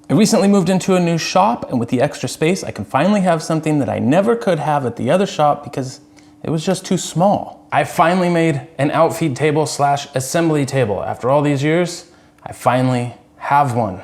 I recently moved into a new shop, and with the extra space, I can finally have something that I never could have at the other shop because it was just too small. I finally made an Outfeed table / assembly table. After all these years, I finally have one.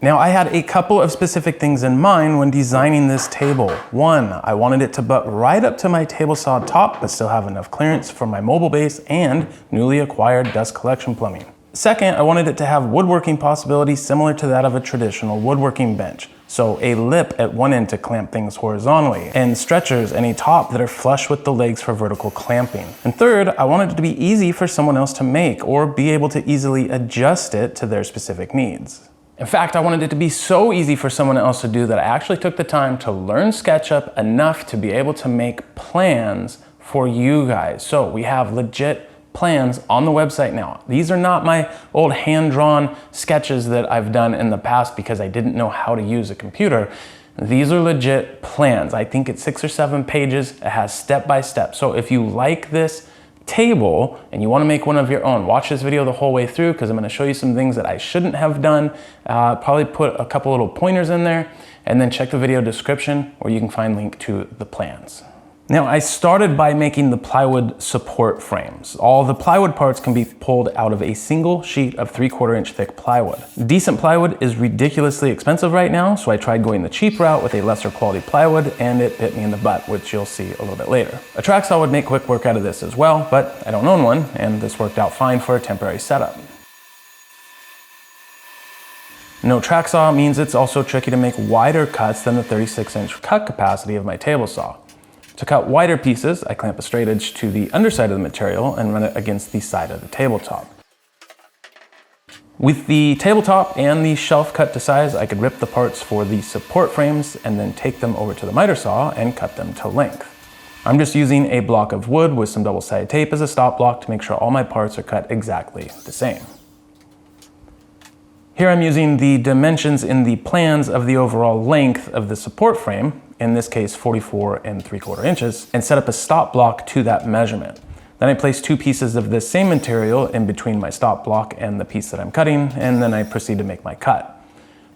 Now, I had a couple of specific things in mind when designing this table. One, I wanted it to butt right up to my table saw top, but still have enough clearance for my mobile base and newly acquired dust collection plumbing. Second, I wanted it to have woodworking possibilities similar to that of a traditional woodworking bench. So a lip at one end to clamp things horizontally, and stretchers and a top that are flush with the legs for vertical clamping. And third, I wanted it to be easy for someone else to make or be able to easily adjust it to their specific needs. In fact, I wanted it to be so easy for someone else to do that I actually took the time to learn SketchUp enough to be able to make plans for you guys. So we have legit plans on the website now. These are not my old hand-drawn sketches that I've done in the past because I didn't know how to use a computer. These are legit plans. I think it's 6 or 7 pages. It has step-by-step. So if you like this table and you want to make one of your own, watch this video the whole way through because I'm going to show you some things that I shouldn't have done. Probably put a couple little pointers in there, and then check the video description where you can find link to the plans. Now, I started by making the plywood support frames. All the plywood parts can be pulled out of a single sheet of 3/4 inch thick plywood. Decent plywood is ridiculously expensive right now, so I tried going the cheap route with a lesser quality plywood, and it bit me in the butt, which you'll see a little bit later. A track saw would make quick work out of this as well, but I don't own one, and this worked out fine for a temporary setup. No track saw means it's also tricky to make wider cuts than the 36-inch cut capacity of my table saw. To cut wider pieces, I clamp a straight edge to the underside of the material and run it against the side of the tabletop. With the tabletop and the shelf cut to size, I could rip the parts for the support frames and then take them over to the miter saw and cut them to length. I'm just using a block of wood with some double-sided tape as a stop block to make sure all my parts are cut exactly the same. Here I'm using the dimensions in the plans of the overall length of the support frame, in this case 44 3/4 inches, and set up a stop block to that measurement. Then I place 2 pieces of this same material in between my stop block and the piece that I'm cutting, and then I proceed to make my cut.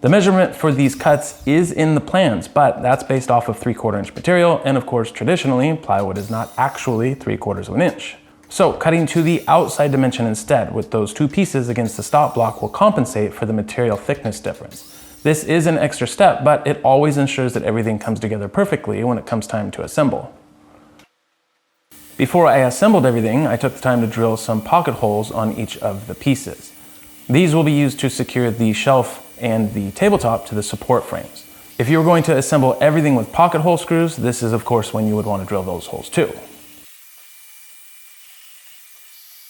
The measurement for these cuts is in the plans, but that's based off of 3/4 inch material, and of course traditionally plywood is not actually 3/4 of an inch. So cutting to the outside dimension instead with those 2 pieces against the stop block will compensate for the material thickness difference. This is an extra step, but it always ensures that everything comes together perfectly when it comes time to assemble. Before I assembled everything, I took the time to drill some pocket holes on each of the pieces. These will be used to secure the shelf and the tabletop to the support frames. If you were going to assemble everything with pocket hole screws, this is of course when you would want to drill those holes too.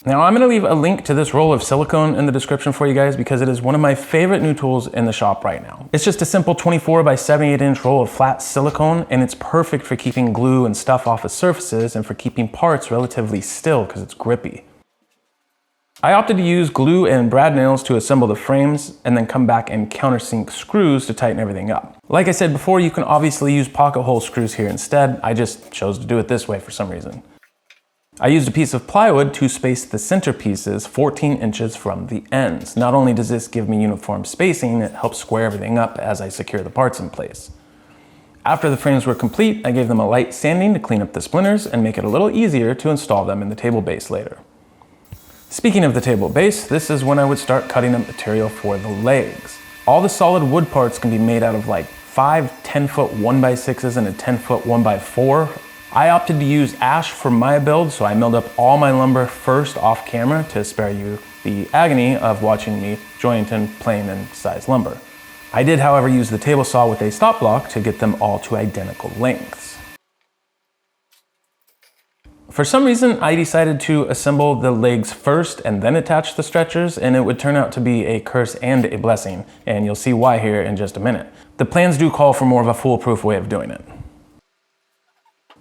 Now I'm going to leave a link to this roll of silicone in the description for you guys because it is one of my favorite new tools in the shop right now. It's just a simple 24 by 78 inch roll of flat silicone, and it's perfect for keeping glue and stuff off of surfaces and for keeping parts relatively still because it's grippy. I opted to use glue and brad nails to assemble the frames and then come back and countersink screws to tighten everything up. Like I said before, you can obviously use pocket hole screws here instead. I just chose to do it this way for some reason. I used a piece of plywood to space the center pieces 14 inches from the ends. Not only does this give me uniform spacing, it helps square everything up as I secure the parts in place. After the frames were complete, I gave them a light sanding to clean up the splinters and make it a little easier to install them in the table base later. Speaking of the table base, this is when I would start cutting up material for the legs. All the solid wood parts can be made out of like 5 10-foot 1x6s and a 10-foot 1x4. I opted to use ash for my build, so I milled up all my lumber first off camera to spare you the agony of watching me joint and plane and size lumber. I did, however, use the table saw with a stop block to get them all to identical lengths. For some reason, I decided to assemble the legs first and then attach the stretchers, and it would turn out to be a curse and a blessing, and you'll see why here in just a minute. The plans do call for more of a foolproof way of doing it.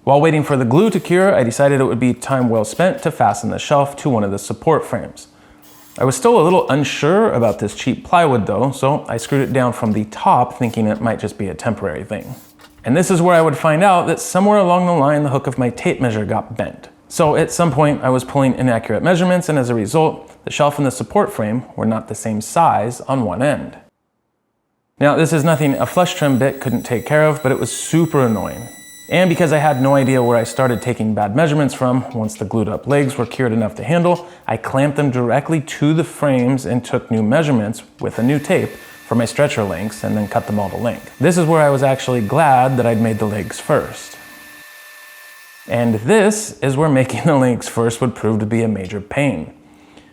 While waiting for the glue to cure, I decided it would be time well spent to fasten the shelf to one of the support frames. I was still a little unsure about this cheap plywood though, so I screwed it down from the top thinking it might just be a temporary thing. And this is where I would find out that somewhere along the line the hook of my tape measure got bent. So at some point I was pulling inaccurate measurements, and as a result, the shelf and the support frame were not the same size on one end. Now, this is nothing a flush trim bit couldn't take care of, but it was super annoying. And because I had no idea where I started taking bad measurements from, once the glued up legs were cured enough to handle, I clamped them directly to the frames and took new measurements with a new tape for my stretcher lengths and then cut them all to length. This is where I was actually glad that I'd made the legs first. And this is where making the legs first would prove to be a major pain.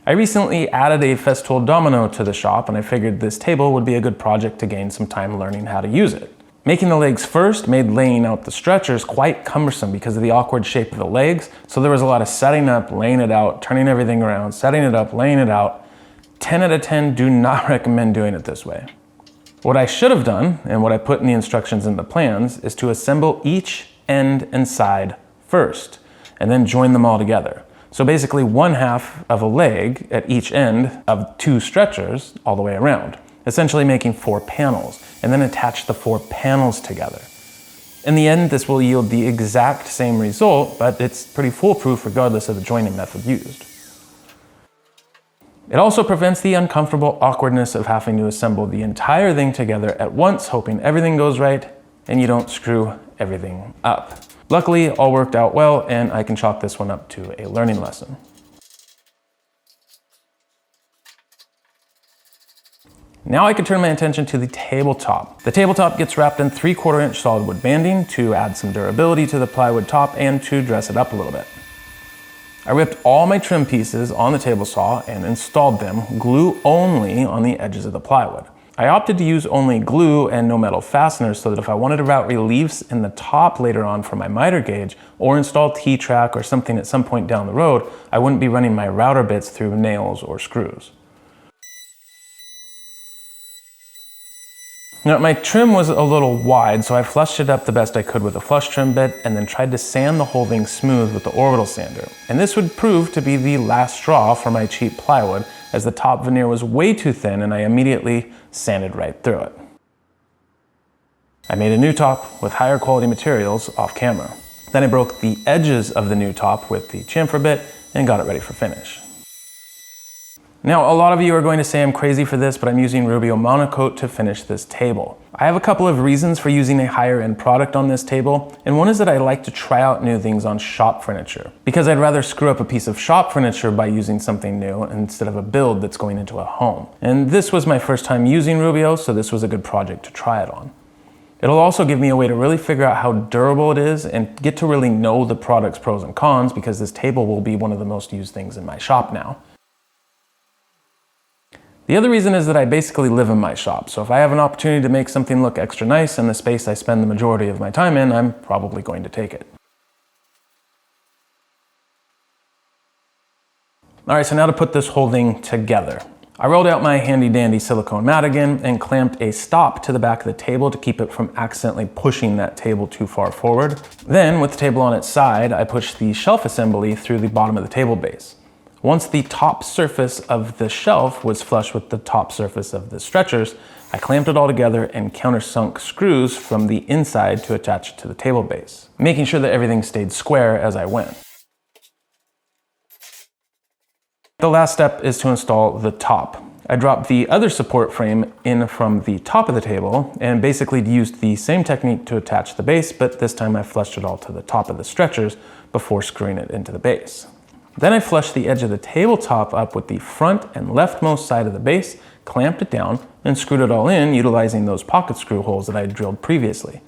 I recently added a Festool domino to the shop, and I figured this table would be a good project to gain some time learning how to use it. Making the legs first made laying out the stretchers quite cumbersome because of the awkward shape of the legs, so there was a lot of setting up, laying it out, turning everything around, setting it up, laying it out. 10 out of 10 do not recommend doing it this way. What I should have done, and what I put in the instructions in the plans, is to assemble each end and side first, and then join them all together. So basically 1/2 of a leg at each end of 2 stretchers all the way around, essentially making 4 panels, and then attach the 4 panels together. In the end, this will yield the exact same result, but it's pretty foolproof regardless of the joining method used. It also prevents the uncomfortable awkwardness of having to assemble the entire thing together at once, hoping everything goes right and you don't screw everything up. Luckily, all worked out well, and I can chalk this one up to a learning lesson. Now I can turn my attention to the tabletop. The tabletop gets wrapped in 3/4 inch solid wood banding to add some durability to the plywood top and to dress it up a little bit. I ripped all my trim pieces on the table saw and installed them glue only on the edges of the plywood. I opted to use only glue and no metal fasteners so that if I wanted to route reliefs in the top later on for my miter gauge or install T-track or something at some point down the road, I wouldn't be running my router bits through nails or screws. Now, my trim was a little wide, so I flushed it up the best I could with a flush trim bit and then tried to sand the whole thing smooth with the orbital sander. And this would prove to be the last straw for my cheap plywood, as the top veneer was way too thin and I immediately sanded right through it. I made a new top with higher quality materials off camera. Then I broke the edges of the new top with the chamfer bit and got it ready for finish. Now, a lot of you are going to say I'm crazy for this, but I'm using Rubio Monocoat to finish this table. I have a couple of reasons for using a higher end product on this table, and one is that I like to try out new things on shop furniture, because I'd rather screw up a piece of shop furniture by using something new instead of a build that's going into a home. And this was my first time using Rubio, so this was a good project to try it on. It'll also give me a way to really figure out how durable it is and get to really know the product's pros and cons, because this table will be one of the most used things in my shop now. The other reason is that I basically live in my shop, so if I have an opportunity to make something look extra nice in the space I spend the majority of my time in, I'm probably going to take it. Alright, so now to put this whole thing together. I rolled out my handy dandy silicone mat again and clamped a stop to the back of the table to keep it from accidentally pushing that table too far forward. Then, with the table on its side, I pushed the shelf assembly through the bottom of the table base. Once the top surface of the shelf was flush with the top surface of the stretchers, I clamped it all together and countersunk screws from the inside to attach it to the table base, making sure that everything stayed square as I went. The last step is to install the top. I dropped the other support frame in from the top of the table and basically used the same technique to attach the base, but this time I flushed it all to the top of the stretchers before screwing it into the base. Then I flushed the edge of the tabletop up with the front and leftmost side of the base, clamped it down, and screwed it all in utilizing those pocket screw holes that I had drilled previously.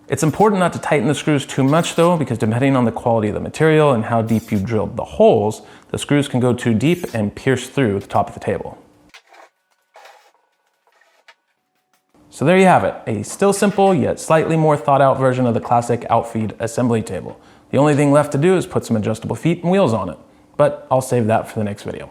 It's important not to tighten the screws too much though, because depending on the quality of the material and how deep you've drilled the holes, the screws can go too deep and pierce through the top of the table. So there you have it, a still simple yet slightly more thought out version of the classic Outfeed assembly table. The only thing left to do is put some adjustable feet and wheels on it, but I'll save that for the next video.